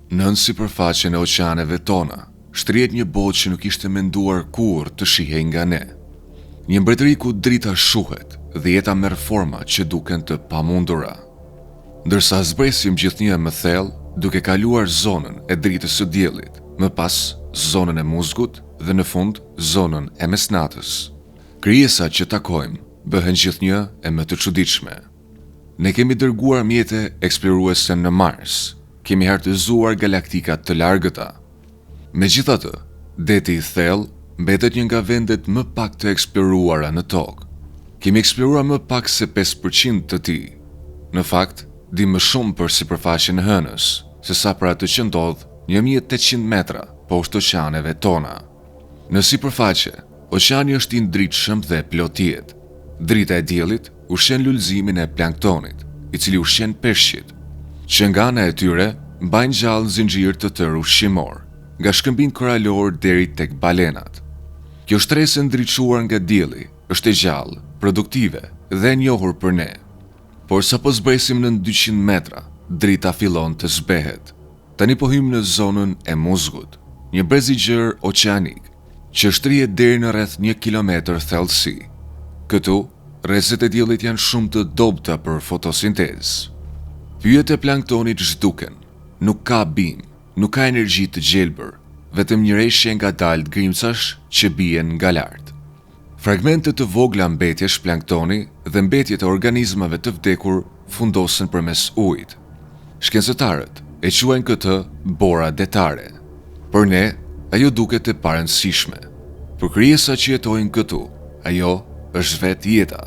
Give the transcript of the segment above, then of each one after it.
Nën sipërfaqen e oqeaneve tona, shtrihet një botë që nuk ishte menduar kurrë të shihej nga ne. Një mbretëri ku drita shuhet dhe jeta merr forma që duken të pamundura. Ndërsa zbresim gjithnjë më thellë, duke kaluar zonën e dritës së diellit, më pas zonën e muzgut dhe në fund zonën e mesnatës. Krijesat që takojmë bëhen gjithnjë e më të çuditshme. Ne kemi dërguar mjete eksploruese në Mars, kemi hartëzuar galaktika të largëta. Megjithatë, deti i thellë mbetet një nga vendet më pak të eksploruara në tokë. Kemi eksploruar më pak se 5% të tij. Në fakt, di më shumë për sipërfaqen e hënës, se sa për atë që ndodh 1800 metra poshtë oqeaneve tona. Në sipërfaqe, oqeani është i ndritshëm dhe plot jetë. Drita e diellit ushqen lulëzimin e planktonit, i cili ushqen peshqit, që nga ana e tyre mbajnë gjallë zinxhir të tërë ushqimor, nga shkëmbin koralor deri tek balenat. Kjo shtresë ndriçuar nga dielli është e gjallë, produktive dhe e njohur për ne. Por sapo zbresim në 200 metra, drita fillon të zbehet. Tani po hym në zonën e muzgut, një brez i gjerë oqeanik, që shtrihet deri në rreth 1 kilometër thellësi. Këtu, rrezet e diellit janë shumë të dobta për fotosintezë. Pyjet e planktonit zhduken, nuk ka bim, nuk ka energji të gjelbër, vetëm një reshje nga dalë grimcash që bien nga lart. Fragmente të vogla mbetjesh planktoni dhe mbetjet e organizmave të vdekur fundosen përmes ujit. Shkencëtarët e quajnë këtë bora detare. Për ne, ajo duket e parëndësishme. Për krijesat që jetojnë këtu, ajo është vetë jeta.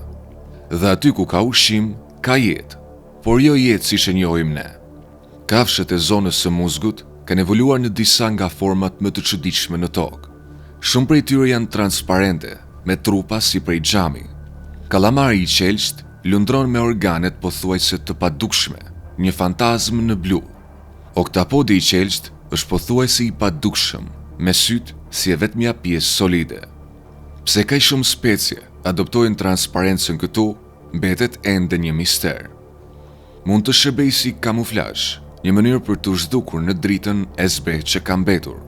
Dhe aty ku ka ushqim, ka jetë, por jo jetë si që njohim ne. Kafshët e zonës së muzgut kanë evoluar në disa nga format më të çuditshme në tokë. Shumë prej tyre janë transparente, me trupa si prej xhami. Kalamari i qelçt lundron me organet pothuajse të padukshme, një fantazm në blu. Oktapodi i qelçt është pothuajse i padukshëm, me syt si e vetmja pjesë solide. Pse kaq shumë specie adoptojnë transparencën këtu, mbetet ende një mister. Mund të shërbejë si kamuflazh, një mënyrë për të zhdukur në dritën e zbehtë që ka mbetur,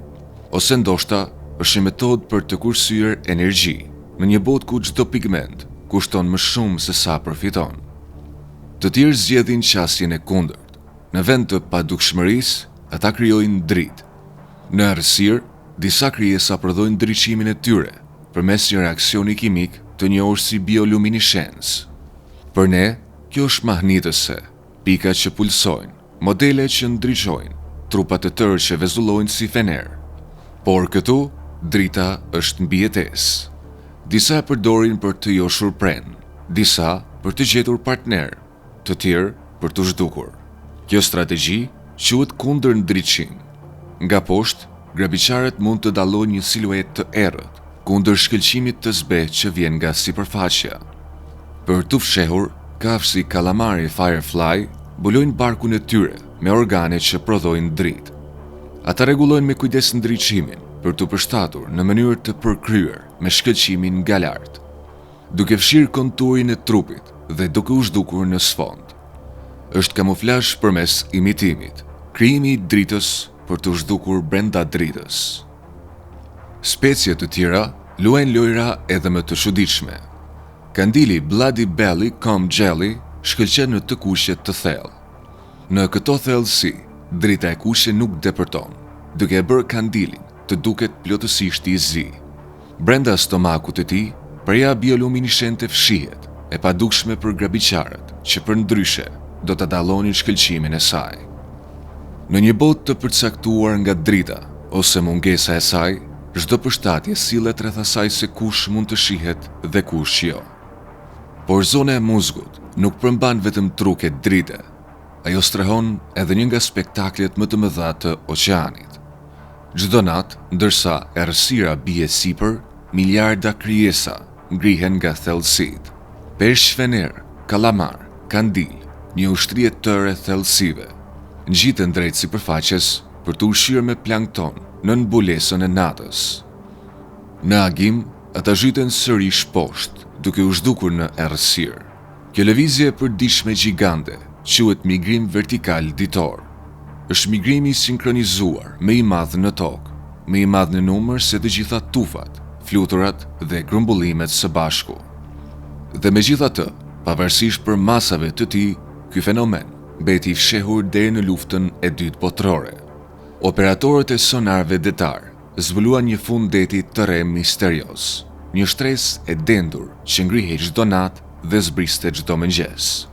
ose ndoshta është një metodë për të kursyer energji në një botë ku çdo pigment kushton më shumë se sa përfiton. Të tjerë zgjedhin qasjen e kundërt. Në vend të padukshmërisë, ata krijojnë dritë. Në errësirë, disa krijesa prodhojnë ndriçimin e tyre përmes një reaksioni kimik të njohur si bioluminescencë. Për ne, kjo është mahnitëse, pikat që pulsojnë, modele që ndriçojnë, trupat të tërë që vezullojnë si fener. Por këtu, drita është mbijetesë. Disa e përdorin për të joshur pren, disa për të gjetur partner, të tjerë për të zhdukur. Kjo strategji quhet kundër ndriçim. Nga poshtë, grabiqarët mund të dallojnë një siluetë të errët, kundër shkëlqimit të zbehtë që vjen nga sipërfaqja. Për të fshehur, kafshë si kalamari firefly bulojnë barkun e tyre me organe që prodhojnë dritë. Ata rregullojnë me kujdes ndriçimin për të përshtatur në mënyrë të përkryer me shkëlqimin nga lart, duke fshirë konturin e trupit dhe duke u zhdukur në sfond. Është kamuflazh përmes imitimit, krijimi i dritës për të zhdukur brenda dritës. Specie të tjera luajnë lojra edhe më të çuditshme. Kandili Bloody Belly Comb Jelly shkëlqen në të kuqe të thellë. Në këto thellësi, drita e kuqe nuk depërton, duke e bërë kandilin të duket plotësisht i zi. Brenda stomakut të tij, preja bioluminescente fshihet, e padukshme për grabiqarët, që përndryshe do ta dallonin shkëlqimin e saj. Në një botë të përcaktuar nga drita ose mungesa e saj, çdo përshtatje sillet rreth asaj se kush mund të shihet dhe kush jo. Por zona e muzgut nuk përmban vetëm truke drite. Ajo strehon edhe një nga spektaklet më të mëdha të oqeanit. Çdo natë, ndërsa errësira bie sipër, miliarda krijesa ngrihen nga thellësitë. Peshq fener, kalamar, kandil, një ushtri e tërë e thellësive, ngjiten drejt sipërfaqes për të ushqyer me plankton në mbulesën e natës. Në agim, ata zhyten sërish poshtë, duke u zhdukur në errësirë. Kjo lëvizje e përditshme gjigande quhet migrim vertikal ditor. është migrimi sinkronizuar më i madh në tokë, më i madh në numër se të gjitha tufat, fluturat dhe grumbullimet së bashku. Dhe megjithatë, pavarësisht për masave të tij, ky fenomen mbeti i fshehur deri në luftën e dytë botërore. Operatorët e sonarëve detar zbuluan një fund deti të re misterios, një shtresë e dendur që ngrihej çdo natë dhe zbriste çdo mëngjes.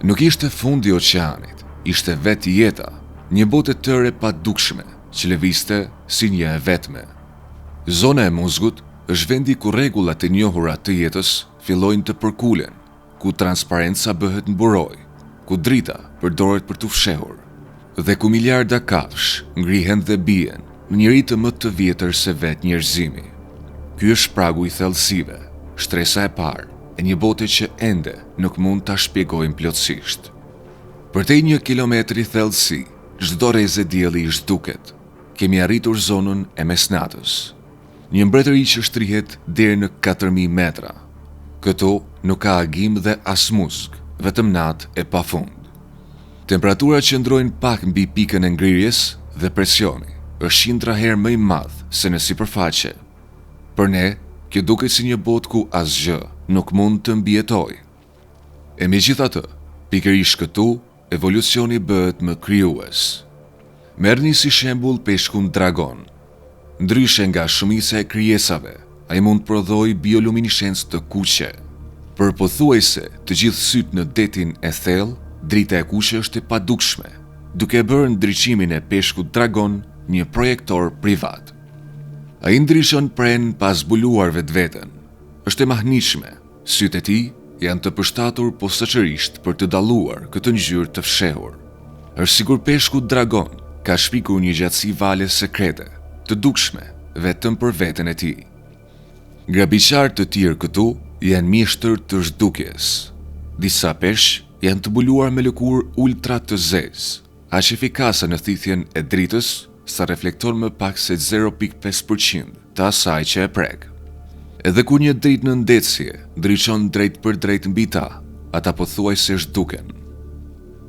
Nuk ishte fundi i oqeanit, ishte vetë jeta, një botë e tërë e padukshme që lëvizte si një e vetme. Zona e Muzgut është vendi ku rregullat e njohura të jetës fillojnë të përkulen, ku transparenca bëhet mburoj, ku drita përdoret për të fshehur, dhe ku miliarda kafsh ngrihen dhe bien në një ritëm më të vjetër se vetë njerëzimi. Ky është pragu i thellësive, shtresa e parë e një bote që ende nuk mund ta shpjegojmë plotësisht. Përtej 1 kilometri thellësi, çdo rrezë dielli i zhduket. Kemi arritur zonën e mesnatës, një mbretëri që shtrihet deri në 4000 metra. Këtu nuk ka agim dhe as muzg, vetëm natë e pafund. Temperatura qëndrojnë pak mbi pikën e ngrirjes dhe presioni është 100 herë më i madh se në sipërfaqe. Për ne, kjo duket si një botë ku asgjë nuk mund të mbijetojë. E megjithatë, pikërisht këtu evolucioni bëhet më krijues. Merrni si shembull peshkun dragon. Ndryshe nga shumica e krijesave, ai mund të prodhojë bioluminescencë të kuqe. Për pothuajse të gjithë sytë në detin e thellë, drita e kuqe është e padukshme, duke bërë ndriçimin e peshkut dragon një projektor privat. Ai ndriçon pren pa zbuluar vetveten. Është e mahnitshme, sytë e tij janë të përshtatur posaçërisht për të dalluar këtë ngjyrë të fshehur. Është sigur peshku dragon ka shpikur një gjatësi vale sekrete, të dukshme vetëm për veten e tij. Grabiqarë të tjerë këtu janë mjeshtër të zhdukjes. Disa peshq janë të buluar me lëkurë ultra të zezë, aq efikase në thithjen e dritës sa reflekton më pak se 0.5% të asaj që e prek. Edhe kur një dritë në ndecje ndriçon drejt për drejt mbi ta, ata pothuajse zhduken.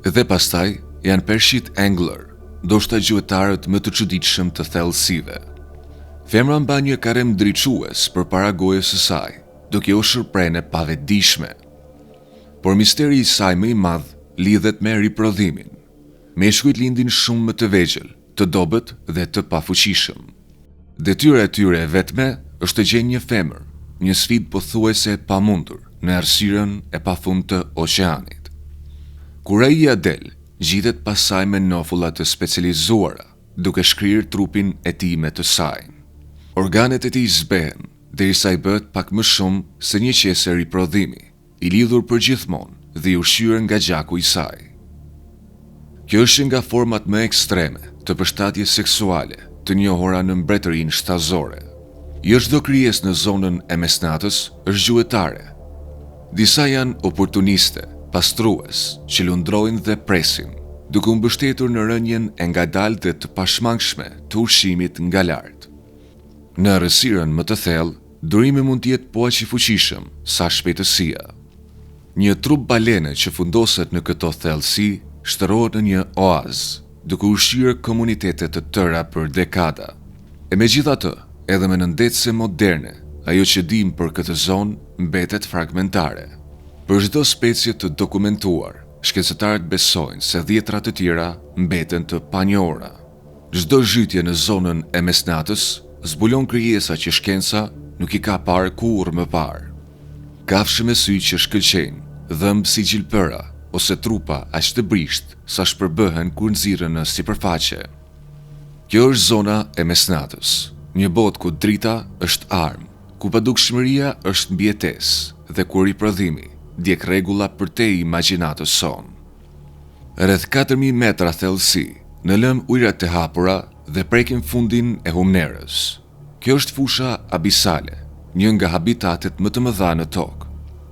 Dhe pastaj janë peshqit angler, ndoshta gjuetarët më të çuditshëm të thellësive. Femra mban një karem ndriçues përpara gojës së saj, duke u shërprene pavetdijshme. Por misteri i saj më i madh lidhet me riprodhimin. Meshkujt lindin shumë më të vegjël, të dobët dhe të pafuqishëm. Detyra e tyre e vetme është të gjejnë një femër, një sfidë pothuajse e pamundur në errësirën e pafund të oqeanit. Kur ai ia del, gjitet pas saj me nofulla të specializuara, duke shkrirë trupin e tij me të saj. Organet e tij zbehen, derisa i bëhet pak më shumë se një qese riprodhimi, i lidhur përgjithmonë dhe i ushqyer nga gjaku i saj. Kjo është nga format më ekstreme të përshtatjes seksuale të njohura në mbretërinë shtazore. Jo çdo krijesë në zonën e mesnatës është gjuetare. Disa janë oportuniste, pastrues, që lundrojnë dhe presin, duke u mbështetur në rënjen e ngadalë dhe të pashmangshme të ushqimit nga lart. Në errësirën më të thellë, durimi mund të jetë po aq i fuqishëm sa shpejtësia. Një trup balene që fundoset në këto thellësi shtërrohet në një oazë, duke ushqyer komunitete të tëra për dekada. E megjithatë, edhe me nëndetse moderne, ajo që dim për këtë zonë mbetet fragmentare. Për çdo specie të dokumentuar, shkencëtarët besojnë se 10 të tjera mbeten të panjohura. Çdo zhytje në zonën e mesnatës zbulon krijesa që shkenca nuk i ka parë kurrë më parë. Kafshë me sy që shkëlqejnë, dhëmb si gjilpëra ose trupa aq të brisht sa shpërbëhen kur nxirren në sipërfaqe. Kjo është zona e mesnatës, një botë ku drita është armë, ku padukshmëria është mbijetesë dhe ku riprodhimi ndjek rregulla përtej imagjinatës sonë. Rreth 4000 metra thellësi, në lëm ujërat e hapura dhe prekin fundin e humnerës. Kjo është fusha abisale, një nga habitatet më të mëdha në tokë,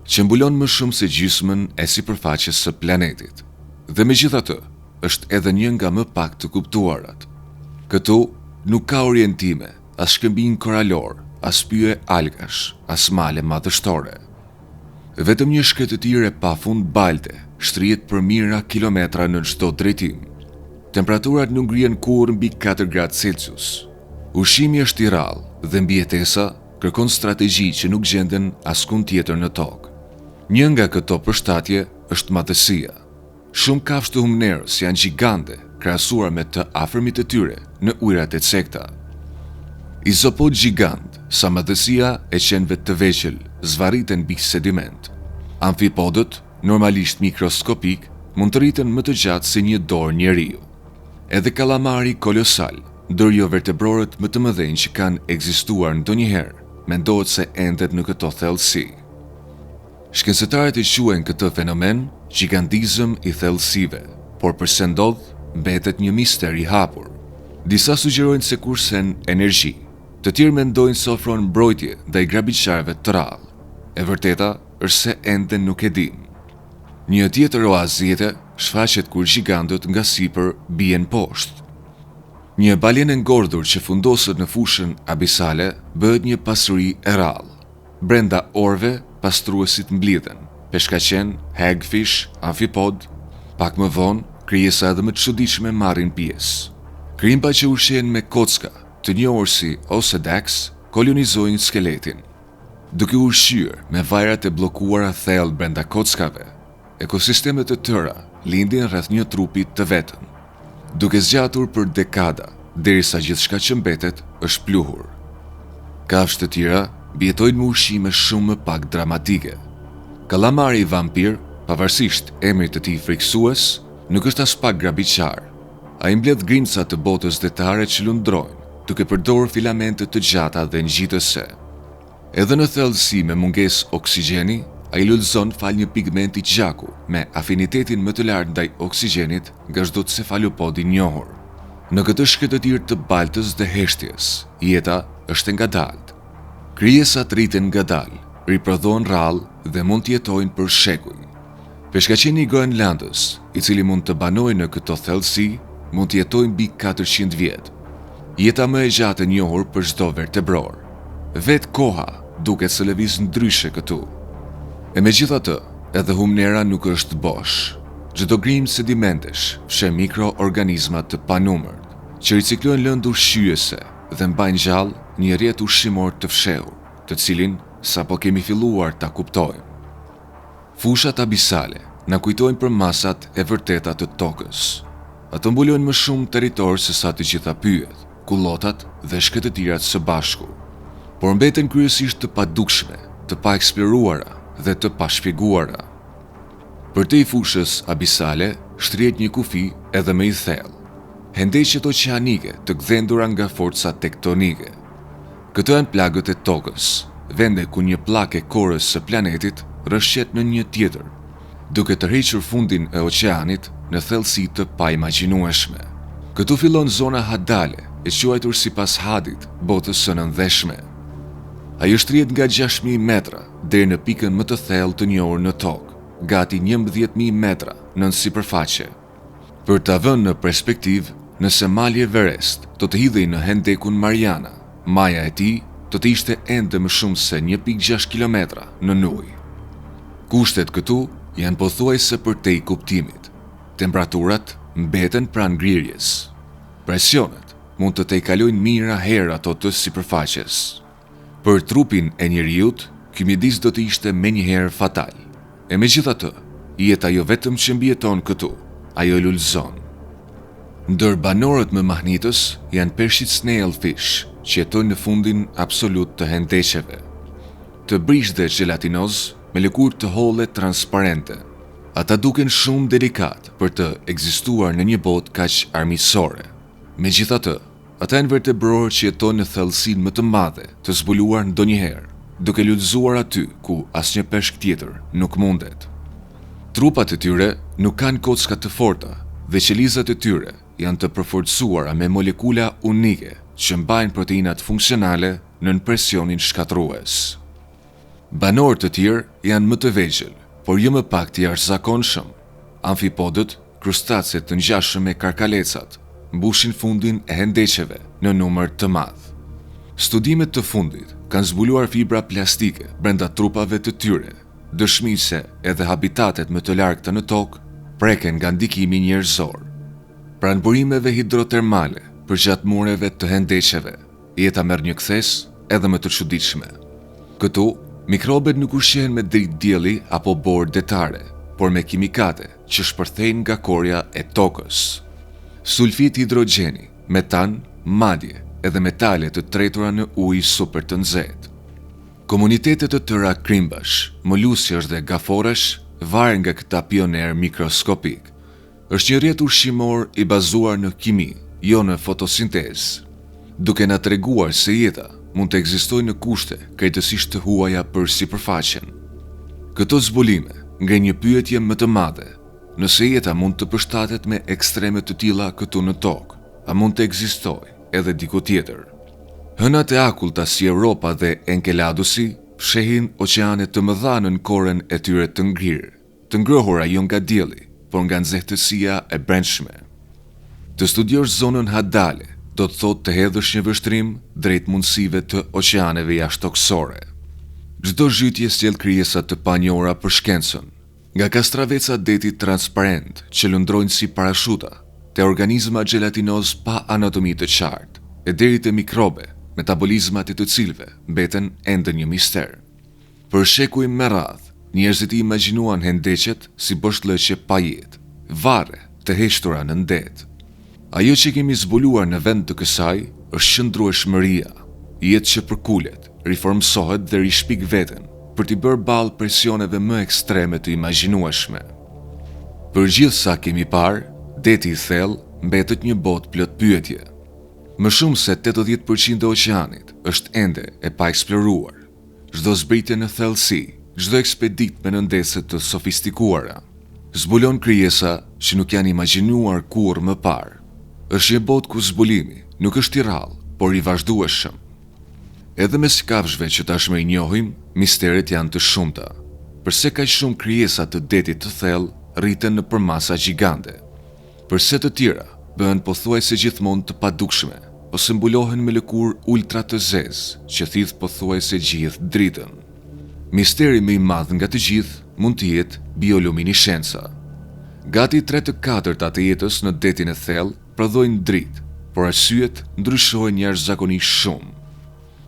që mbulon më shumë se gjysmën e sipërfaqes së planetit. Dhe megjithatë, është edhe një nga më pak të kuptuarat. Këtu nuk ka orientime, as shkëmbinj koralor, as pyje algash, as male madhështore. Vetëm një shkretëtirë e pafund balte shtrihet për mijëra kilometra në çdo drejtim. Temperaturat nuk ngrihen kurrë mbi 4 gradë Celsius. Ushqimi është i rrallë dhe mbijetesa kërkon strategji që nuk gjenden askund tjetër në tokë. Një nga këto përshtatje është madhësia. Shumë kafshë të humnerës janë gjigante krahasuar me të afërmit të tyre në ujërat e cekta. Izopod gjigant, sa madhësia e qenëve të vegjël zvarriten mbi sediment. Amfipodët, normalisht mikroskopik, mund të rriten më të gjatë se një dorë njeriu. Edhe kalamari kolosal, ndër jo vertebrorët më të mëdhenj që kanë ekzistuar ndonjëherë, mendohet se endet në këto thellësi. Shkencëtarët e quajnë këtë fenomen gjigantizëm i thellësive, por përse ndodh, mbetet një mister i hapur. Disa sugjerojnë se kursen energji, të tjerë mendojnë se ofron mbrojtje ndaj grabitçarëve të rrallë. E vërteta është se ende nuk e dim. Një tjetër oazë jete shfaqet kur gjigantët nga sipër bien poshtë. Një balenë ngordhur që fundoset në fushën abisale bëhet një pasuri e rrallë. Brenda orëve pastruesit mblidhen, peshkaqen, hagfish, amfipod, pak më vonë krijesa edhe më të çuditshme marrin pjesë. Krimba që ushqehen me kocka, të njohur si Osedax, kolonizojnë skeletin. Duke ushqyer me vajrat e bllokuara thellë brenda kockave, ekosistemet e tëra lindin rreth një trupi të vetëm, duke zgjatur për dekada, derisa gjithçka që mbetet është pluhur. Kafshë të tjera mbijetojnë me ushqime shumë më pak dramatike. Kalamari vampir, pavarësisht emrit të tij frikësues, nuk është as pak grabitçar. Ai mbledh grimca të botës detare që lundrojnë, duke përdorur filamente të gjata dhe ngjitëse. Edhe në thellësi me mungesë oksigjeni, ai lulëzon fal një pigmenti gjaku me afinitetin më të lartë ndaj oksigjenit nga çdo cefalopod i njohur. Në këtë shkëtëtir të baltës dhe heshtjes, jeta është e ngadaltë. Krijesat rriten ngadalë, riprodhohen rrallë dhe mund të jetojnë për shekuj. Peshkaqeni i Groenlandës, i cili mund të banojë në këto thellësi, mund të jetojë mbi 400 vjet. Jeta më e gjatë e njohur për çdo vertebror. Vetë koha duket se lëviz ndryshe këtu. E megjithatë, edhe humnera nuk është bosh. Çdo grim sedimentesh fshe mikroorganizma të panumërt, që riciklojnë lëndë ushqyese dhe mbajnë gjallë një rrjet ushqimor të fshehur, të cilin sapo kemi filluar ta kuptojmë. Fushat abisale na kujtojnë për masat e vërteta të tokës. Ato mbulojnë më shumë territor se sa të gjitha pyjet, kullotat dhe shkëtëtirat së bashku, por mbeten kryesisht të padukshme, të paeksploruara dhe të pashpjeguara. Përtej fushës abisale shtrihet një kufi edhe më i thellë, hendeqjet oqeanike të gdhendura nga forca tektonike. Këto janë plagët e tokës, vende ku një pllakë korës së planetit rrëshqet në një tjetër, duke tërhequr fundin e oqeanit në thellësi të paimagjinueshme. Këtu fillon zona hadale, e quajtur sipas Hadit, botës së nëndheshme. Ajo shtrihet nga 6.000 metra deri në pikën më të thellë të njohur në tokë, gati 11.000 metra nën sipërfaqe. Për ta vënë në perspektivë, nëse mali Everest do të hidhej në hendekun Mariana, maja e tij do të ishte ende më shumë se 1.6 kilometra në ujë. Kushtet këtu janë pothuajse përtej kuptimit. Temperaturat mbeten pranë ngrirjes. Presionet mund të tejkalojnë mijëra herë ato të sipërfaqes. Për trupin e njeriut, ky mjedis do të ishte menjëherë fatal. E megjithatë, jeta jo vetëm që mbijeton këtu, ajo lulëzon. Ndër banorët më mahnitës janë peshqit snailfish, që jetojnë në fundin absolut të hendeqeve. Të brish dhe gelatinoz me lëkurë të holle transparente. Ata duken shumë delikat për të ekzistuar në një botë kaq armiqësore. Megjithatë, ata janë vertebrorë që jetojnë në thellësinë më të madhe të zbuluar ndonjëherë, duke lulëzuar aty ku asnjë peshk tjetër nuk mundet. Trupat e tyre nuk kanë kocka të forta dhe qelizat e tyre janë të përforcuara me molekula unike që mbajnë proteinat funksionale nën presionin shkatrues. Banorë të tjerë janë më të vegjël, por jo më pak të jashtëzakonshëm. Amfipodët, krustacet të ngjashëm me karkalecat, mbushin fundin e hendeqeve në numër të madh. Studimet të fundit kanë zbuluar fibra plastike brenda trupave të tyre, dëshmi se edhe habitatet më të largëta në tokë preken nga ndikimi njerëzor. pranë burimeve hidrotermale përgjatë mureve të hendeqeve, jeta merr një kthes edhe më të çuditshme. Këtu, mikrobet nuk ushqehen me dritë dielli apo borë detare, por me kimikate që shpërthejnë nga korja e tokës. Sulfit hidrogjeni, metan, madje edhe metale të tretura në ujë super të nxehtë. Komunitetet të tëra krimbash, molusjash dhe gaforash varen nga këta pioner mikroskopik. Është një rrjet ushqimor i bazuar në kimi, jo në fotosintezë, duke na treguar se jeta mund të ekzistojë në kushte krejtësisht të huaja për sipërfaqen. Këto zbulime ngrenë një pyetje më të madhe: nëse jeta mund të përshtatet me ekstreme të tilla këtu në tokë, a mund të ekzistojë edhe diku tjetër? Hënat e akullta si Europa dhe Enkeladusi fshehin oqeane të mëdha në korën e tyre të ngrirë, të ngrohura jo nga dielli, por nga nxehtësia e brendshme. Të studiosh zonën hadale do të thotë të hedhësh një vështrim drejt mundësive të oqeaneve jashtëtoksore. Çdo zhytje sjell krijesa të panjohura për shkencën, nga kastraveca deti transparent që lëndrojnë si parashuta, te organizma gjelatinoz pa anatomi të qartë, e deri te mikrobe, metabolizmat e të cilëve mbeten ende një mister. Për shekuj me radhë, njerëzit i imagjinuan hendeqet si boshllëqe pa jetë, varre të heshtura në ndet. Ajo që kemi zbuluar në vend të kësaj është qëndrueshmëria, jetë që përkulet, riformsohet dhe rishpik veten për t'i bërë ballë presioneve më ekstreme të imagjinueshme. Për gjithë sa kemi parë, deti i thellë mbetet një botë plot pyetje. Më shumë se 80% e oqeanit është ende e pa eksploruar. Çdo zbritje në thellësi, çdo ekspedit me nëndese të sofistikuara, zbulon krijesa që nuk janë imagjinuar kurrë më parë. Është një botë ku zbulimi nuk është i rrallë, por i vazhdueshëm. Edhe mes kafshëve që tashmë i njohim, misteret janë të shumta. Përse kaq shumë krijesa të detit të thellë rriten nëpër masa gjigante? Përse të tjera bëhen pothuajse gjithmonë të padukshme, ose mbulohen me lëkurë ultra të zezë që thith pothuajse gjithë dritën? Misteri më i madh nga të gjithë mund të jetë bioluminishenca. Gati 3/4 të jetës në detin e thellë prodhojnë dritë, por arsyet ndryshojnë jashtëzakonisht shumë.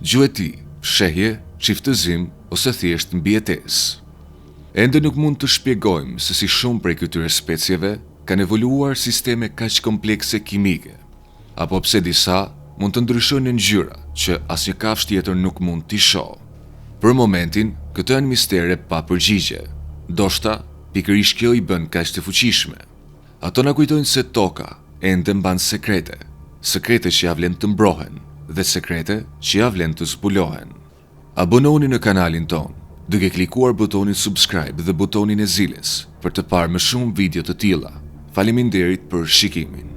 Gjueti, shehje, çiftëzim ose thjesht mbijetesë. Ende nuk mund të shpjegojmë se si shumë prej këtyre specieve kanë evoluar sisteme kaq komplekse kimike, apo pse disa mund të ndryshojnë në ngjyra që asnjë kafshë tjetër nuk mund t'i shohë. Për momentin, këto janë mistere pa përgjigje. Ndoshta, pikërisht kjo i bën kaq të fuqishme. Ato na kujtojnë se toka ende mban sekrete, sekrete që ja vlen të mbrohen dhe sekrete që ja vlen të zbulohen. Abononi në kanalin ton, duke klikuar butonin subscribe dhe butonin e zilës për të parë më shumë video të tilla. Faleminderit për shikimin.